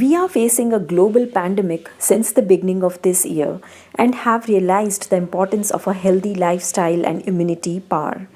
We are facing a global pandemic since the beginning of this year and have realized the importance of a healthy lifestyle and immunity power.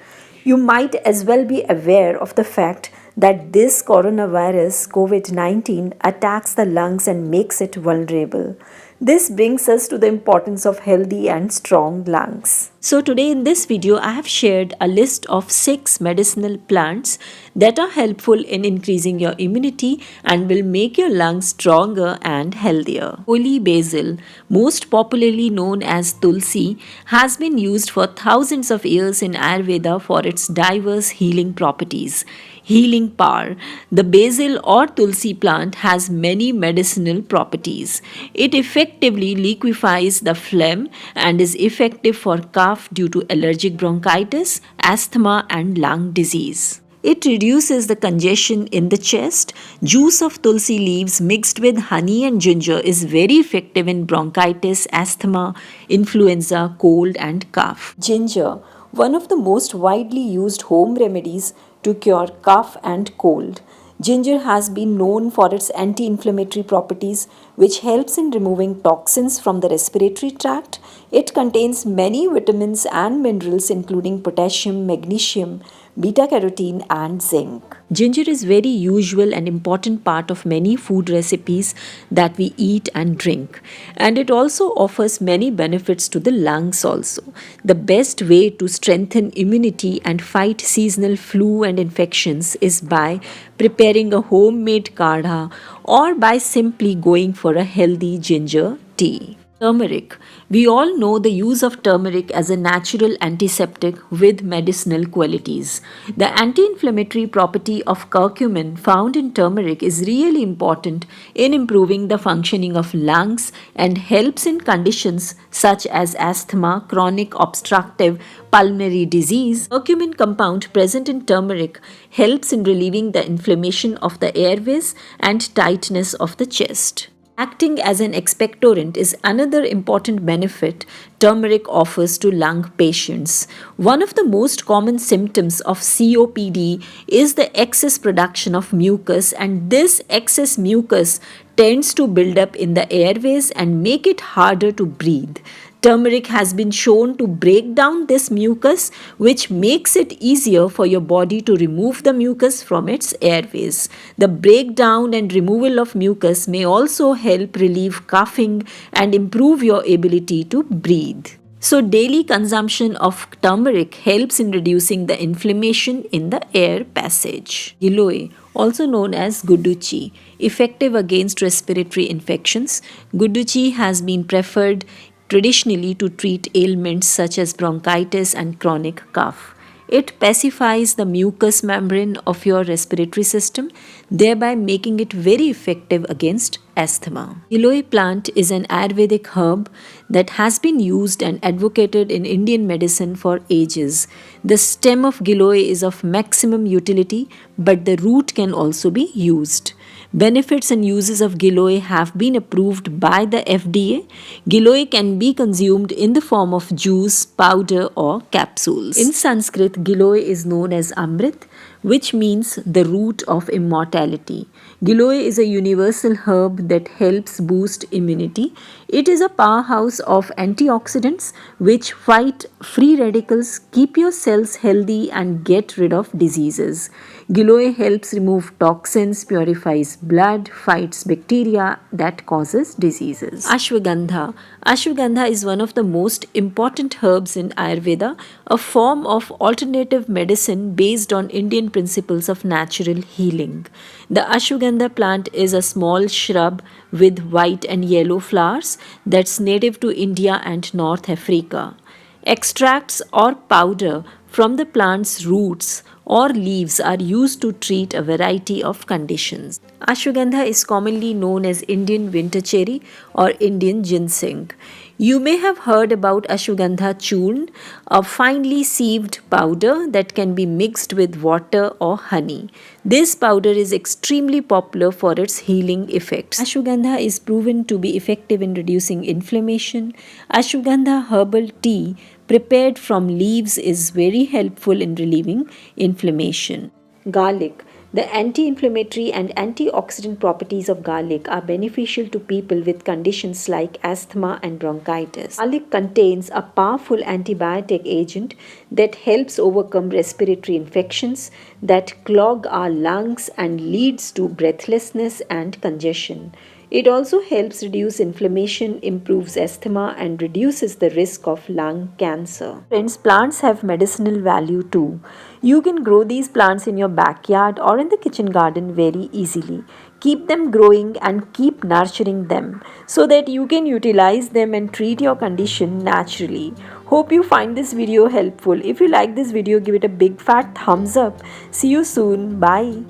You might as well be aware of the fact that this coronavirus COVID 19 attacks the lungs and makes it vulnerable. This brings us to the importance of healthy and strong lungs. So today in this video I have shared a list of 6 medicinal plants that are helpful in increasing your immunity and will make your lungs stronger and healthier. Holy basil, most popularly known as tulsi, has been used for thousands of years in Ayurveda for its diverse healing properties. Healing power. The basil or tulsi plant has many medicinal properties. It effectively liquefies the phlegm and is effective for cough due to allergic bronchitis, asthma, and lung disease. It reduces the congestion in the chest. Juice of tulsi leaves mixed with honey and ginger is very effective in bronchitis, asthma, influenza, cold, and cough. Ginger, one of the most widely used home remedies to cure cough and cold. Ginger has been known for its anti inflammatory properties, which helps in removing toxins from the respiratory tract. It contains many vitamins and minerals, including potassium, magnesium, beta carotene, and zinc. Ginger is very usual and important part of many food recipes that we eat and drink, and it also offers many benefits to the lungs also. The best way to strengthen immunity and fight seasonal flu and infections is by preparing a homemade kadha or by simply going for a healthy ginger tea. Turmeric. We all know the use of turmeric as a natural antiseptic with medicinal qualities. The anti inflammatory property of curcumin found in turmeric is really important in improving the functioning of lungs and helps in conditions such as asthma, chronic obstructive pulmonary disease. Curcumin compound present in turmeric helps in relieving the inflammation of the airways and tightness of the chest. Acting as an expectorant is another important benefit turmeric offers to lung patients. One of the most common symptoms of COPD is the excess production of mucus, and this excess mucus tends to build up in the airways and make it harder to breathe. Turmeric has been shown to break down this mucus, which makes it easier for your body to remove the mucus from its airways. The breakdown and removal of mucus may also help relieve coughing and improve your ability to breathe. So, daily consumption of turmeric helps in reducing the inflammation in the air passage. Giloy, also known as guduchi, effective against respiratory infections. Guduchi has been preferred traditionally to treat ailments such as bronchitis and chronic cough. It pacifies the mucous membrane of your respiratory system, thereby making it very effective against asthma. Giloy plant is an Ayurvedic herb that has been used and advocated in Indian medicine for ages. The stem of Giloy is of maximum utility, but the root can also be used. Benefits and uses of Giloy have been approved by the FDA. Giloy can be consumed in the form of juice, powder, or capsules. In Sanskrit, Giloy is known as Amrit, which means the root of immortality. Giloy is a universal herb that helps boost immunity. It is a powerhouse of antioxidants which fight free radicals, keep your cells healthy, and get rid of diseases. Giloy helps remove toxins, purifies blood, fights bacteria that causes diseases. Ashwagandha. Ashwagandha is one of the most important herbs in Ayurveda, a form of alternative medicine based on Indian principles of natural healing. The ashwagandha plant is a small shrub with white and yellow flowers that's native to India and North Africa. Extracts or powder from the plant's roots or leaves are used to treat a variety of conditions. Ashwagandha is commonly known as Indian winter cherry or Indian ginseng. You may have heard about ashwagandha churn, a finely sieved powder that can be mixed with water or honey. This powder is extremely popular for its healing effects. Ashwagandha is proven to be effective in reducing inflammation. Ashwagandha herbal tea prepared from leaves is very helpful in relieving inflammation. Garlic. The anti-inflammatory and antioxidant properties of garlic are beneficial to people with conditions like asthma and bronchitis. Garlic contains a powerful antibiotic agent that helps overcome respiratory infections that clog our lungs and leads to breathlessness and congestion. It also helps reduce inflammation, improves asthma, and reduces the risk of lung cancer. Friends, plants have medicinal value too. You can grow these plants in your backyard or in the kitchen garden very easily. Keep them growing and keep nurturing them so that you can utilize them and treat your condition naturally. Hope you find this video helpful. If you like this video, give it a big fat thumbs up. See you soon. Bye.